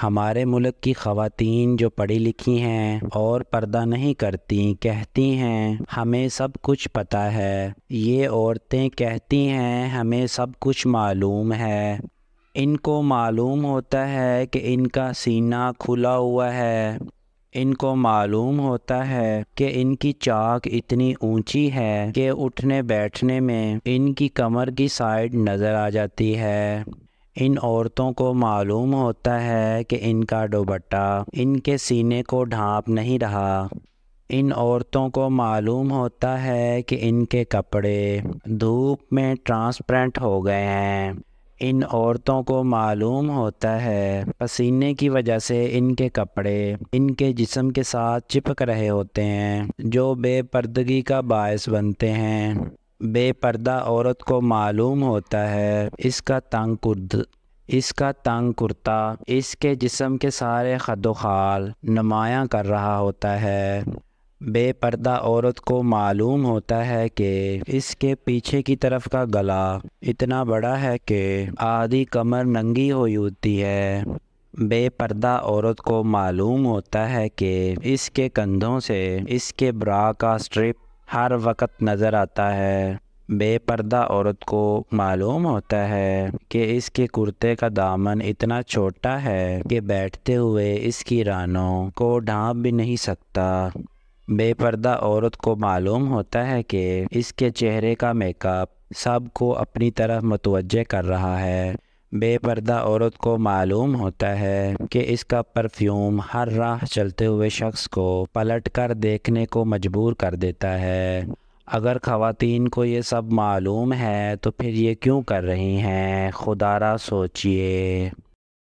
ہمارے ملک کی خواتین جو پڑھی لکھی ہیں اور پردہ نہیں کرتی کہتی ہیں ہمیں سب کچھ پتہ ہے۔ یہ عورتیں کہتی ہیں ہمیں سب کچھ معلوم ہے۔ ان کو معلوم ہوتا ہے کہ ان کا سینہ کھلا ہوا ہے۔ ان کو معلوم ہوتا ہے کہ ان کی چاک اتنی اونچی ہے کہ اٹھنے بیٹھنے میں ان کی کمر کی سائیڈ نظر آ جاتی ہے۔ ان عورتوں کو معلوم ہوتا ہے کہ ان کا دوپٹہ ان کے سینے کو ڈھانپ نہیں رہا۔ ان عورتوں کو معلوم ہوتا ہے کہ ان کے کپڑے دھوپ میں ٹرانسپیرنٹ ہو گئے ہیں۔ ان عورتوں کو معلوم ہوتا ہے پسینے کی وجہ سے ان کے کپڑے ان کے جسم کے ساتھ چپک رہے ہوتے ہیں جو بے پردگی کا باعث بنتے ہیں۔ بے پردہ عورت کو معلوم ہوتا ہے اس کا تنگ کرتا اس کے جسم کے سارے خد و خال نمایاں کر رہا ہوتا ہے۔ بے پردہ عورت کو معلوم ہوتا ہے کہ اس کے پیچھے کی طرف کا گلا اتنا بڑا ہے کہ آدھی کمر ننگی ہوئی ہوتی ہے۔ بے پردہ عورت کو معلوم ہوتا ہے کہ اس کے کندھوں سے اس کے برا کا سٹرپ ہر وقت نظر آتا ہے۔ بے پردہ عورت کو معلوم ہوتا ہے کہ اس کے کرتے کا دامن اتنا چھوٹا ہے کہ بیٹھتے ہوئے اس کی رانوں کو ڈھانپ بھی نہیں سکتا۔ بے پردہ عورت کو معلوم ہوتا ہے کہ اس کے چہرے کا میک اپ سب کو اپنی طرف متوجہ کر رہا ہے۔ بے پردہ عورت کو معلوم ہوتا ہے کہ اس کا پرفیوم ہر راہ چلتے ہوئے شخص کو پلٹ کر دیکھنے کو مجبور کر دیتا ہے۔ اگر خواتین کو یہ سب معلوم ہے تو پھر یہ کیوں کر رہی ہیں؟ خدا را سوچئے۔